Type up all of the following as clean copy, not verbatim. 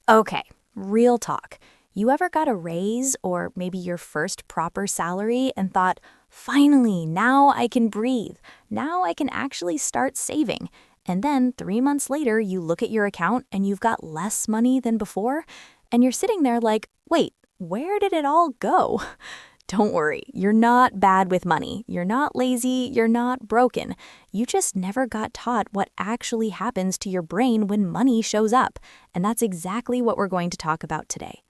Okay, real talk. You ever got a raise or maybe your first proper salary and thought, finally, now I can breathe. Now I can actually start saving. And then 3 months later, you look at your account and you've got less money than before. And you're sitting there like, wait, where did it all go? Don't worry, you're not bad with money. You're not lazy. You're not broken. You just never got taught what actually happens to your brain when money shows up. And that's exactly what we're going to talk about today.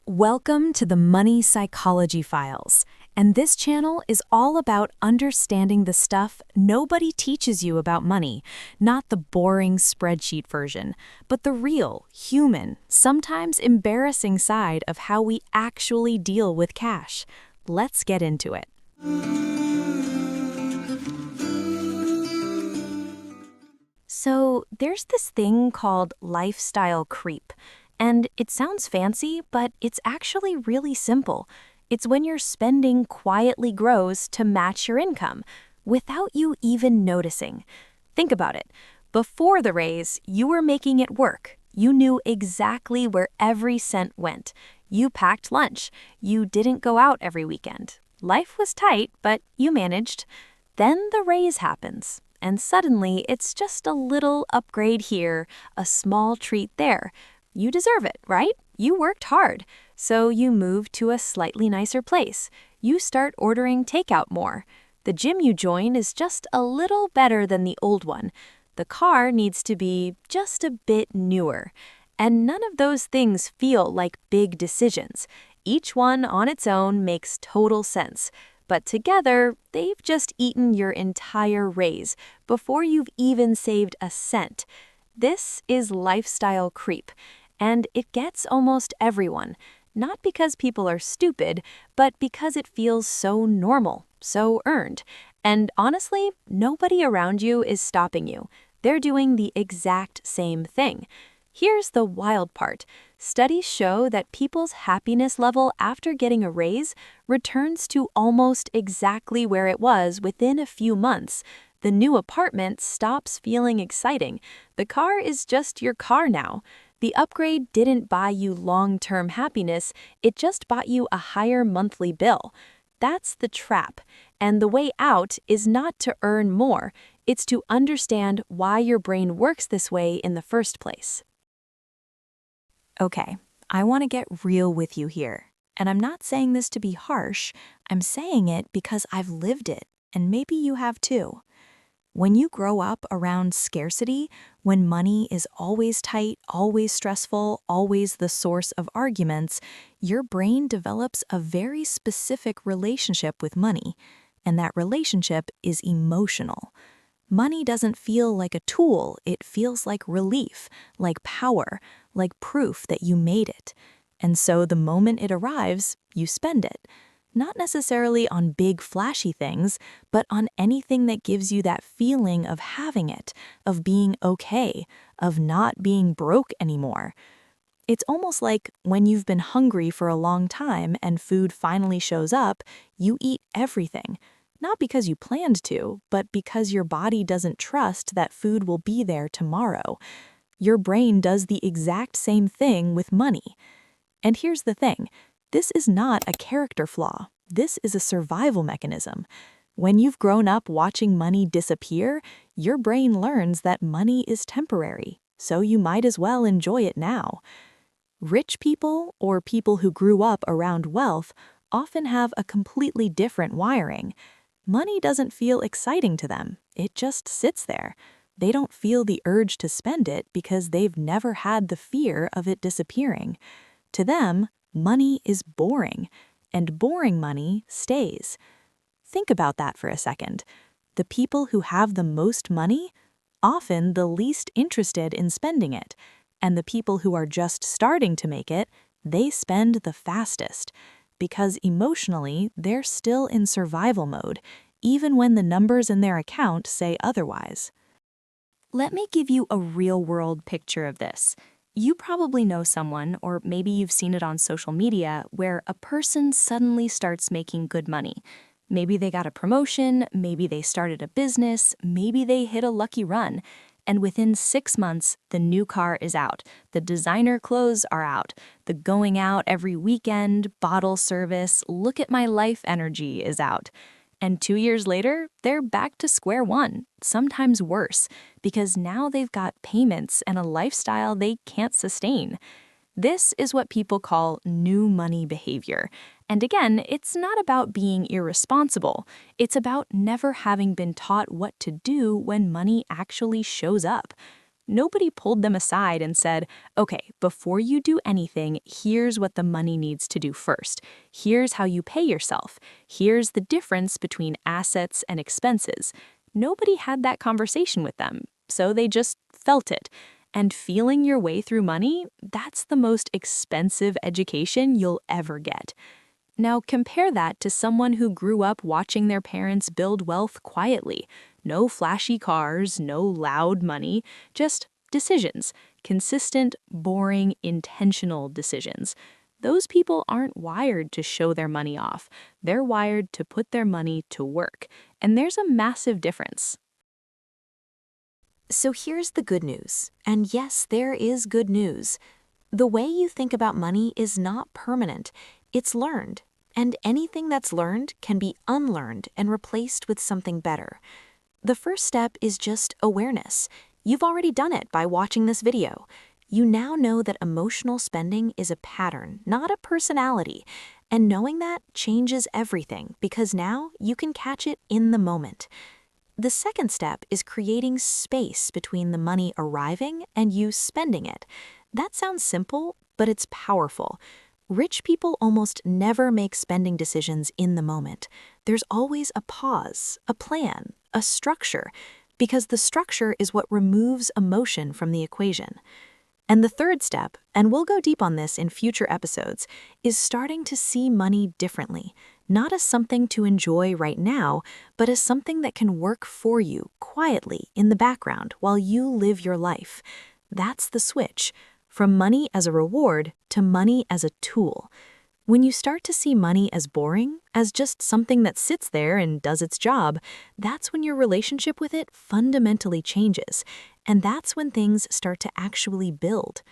Welcome to the Money Psychology Files. And this channel is all about understanding the stuff nobody teaches you about money, not the boring spreadsheet version, but the real, human, sometimes embarrassing side of how we actually deal with cash. Let's get into it. So, there's this thing called lifestyle creep. And it sounds fancy, but it's actually really simple. It's when your spending quietly grows to match your income, without you even noticing. Think about it. Before the raise, you were making it work. You knew exactly where every cent went. You packed lunch. You didn't go out every weekend. Life was tight, but you managed. Then the raise happens, and suddenly it's just a little upgrade here, a small treat there. You deserve it, right? You worked hard. So you move to a slightly nicer place. You start ordering takeout more. The gym you join is just a little better than the old one. The car needs to be just a bit newer. And none of those things feel like big decisions. Each one on its own makes total sense. But together, they've just eaten your entire raise before you've even saved a cent. This is lifestyle creep. And it gets almost everyone, not because people are stupid, but because it feels so normal, so earned. And honestly, nobody around you is stopping you. They're doing the exact same thing. Here's the wild part. Studies show that people's happiness level after getting a raise returns to almost exactly where it was within a few months. The new apartment stops feeling exciting. The car is just your car now. The upgrade didn't buy you long-term happiness, it just bought you a higher monthly bill. That's the trap. And the way out is not to earn more, it's to understand why your brain works this way in the first place. Okay, I want to get real with you here. And I'm not saying this to be harsh, I'm saying it because I've lived it, and maybe you have too. When you grow up around scarcity, when money is always tight, always stressful, always the source of arguments, your brain develops a very specific relationship with money, and that relationship is emotional. Money doesn't feel like a tool, it feels like relief, like power, like proof that you made it. And so the moment it arrives, you spend it. Not necessarily on big flashy things, but on anything that gives you that feeling of having it, of being okay, of not being broke anymore. It's almost like when you've been hungry for a long time and food finally shows up, you eat everything. Not because you planned to, but because your body doesn't trust that food will be there tomorrow. Your brain does the exact same thing with money. And here's the thing. This is not a character flaw. This is a survival mechanism. When you've grown up watching money disappear, your brain learns that money is temporary, so you might as well enjoy it now. Rich people, or people who grew up around wealth, often have a completely different wiring. Money doesn't feel exciting to them. It just sits there. They don't feel the urge to spend it because they've never had the fear of it disappearing. To them, money is boring, and boring money stays. Think about that for a second. The people who have the most money, often the least interested in spending it, and the people who are just starting to make it, they spend the fastest, because emotionally they're still in survival mode, even when the numbers in their account say otherwise. Let me give you a real-world picture of this. You probably know someone, or maybe you've seen it on social media, where a person suddenly starts making good money. Maybe they got a promotion, maybe they started a business, maybe they hit a lucky run. And within 6 months, the new car is out, the designer clothes are out, the going out every weekend, bottle service, look at my life energy is out. And 2 years later, they're back to square one, sometimes worse, because now they've got payments and a lifestyle they can't sustain. This is what people call new money behavior. And again, it's not about being irresponsible. It's about never having been taught what to do when money actually shows up. Nobody pulled them aside and said, okay, before you do anything, here's what the money needs to do first. Here's how you pay yourself. Here's the difference between assets and expenses. Nobody had that conversation with them, so they just felt it. And feeling your way through money, that's the most expensive education you'll ever get. Now compare that to someone who grew up watching their parents build wealth quietly. No flashy cars, no loud money, just decisions. Consistent, boring, intentional decisions. Those people aren't wired to show their money off. They're wired to put their money to work. And there's a massive difference. So here's the good news. And yes, there is good news. The way you think about money is not permanent. It's learned. And anything that's learned can be unlearned and replaced with something better. The first step is just awareness. You've already done it by watching this video. You now know that emotional spending is a pattern, not a personality. And knowing that changes everything because now you can catch it in the moment. The second step is creating space between the money arriving and you spending it. That sounds simple, but it's powerful. Rich people almost never make spending decisions in the moment. There's always a pause, a plan, a structure, because the structure is what removes emotion from the equation. And the third step, and we'll go deep on this in future episodes, is starting to see money differently. Not as something to enjoy right now, but as something that can work for you quietly in the background while you live your life. That's the switch, from money as a reward to money as a tool. When you start to see money as boring, as just something that sits there and does its job, that's when your relationship with it fundamentally changes. And that's when things start to actually build.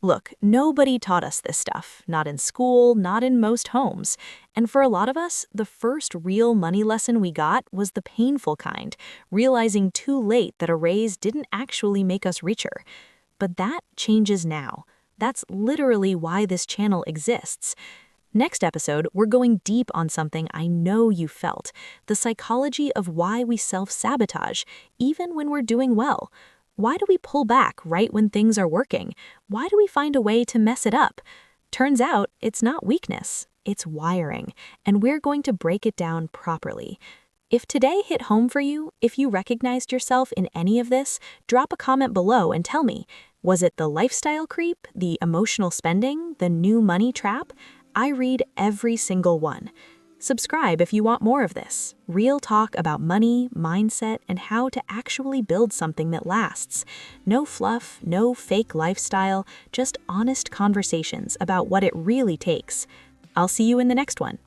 Look, nobody taught us this stuff, not in school, not in most homes. And for a lot of us, the first real money lesson we got was the painful kind, realizing too late that a raise didn't actually make us richer. But that changes now. That's literally why this channel exists. Next episode, we're going deep on something I know you felt, the psychology of why we self-sabotage, even when we're doing well. Why do we pull back right when things are working? Why do we find a way to mess it up? Turns out, it's not weakness, it's wiring, and we're going to break it down properly. If today hit home for you, if you recognized yourself in any of this, drop a comment below and tell me, was it the lifestyle creep, the emotional spending, the new money trap? I read every single one. Subscribe if you want more of this. Real talk about money, mindset, and how to actually build something that lasts. No fluff, no fake lifestyle, just honest conversations about what it really takes. I'll see you in the next one.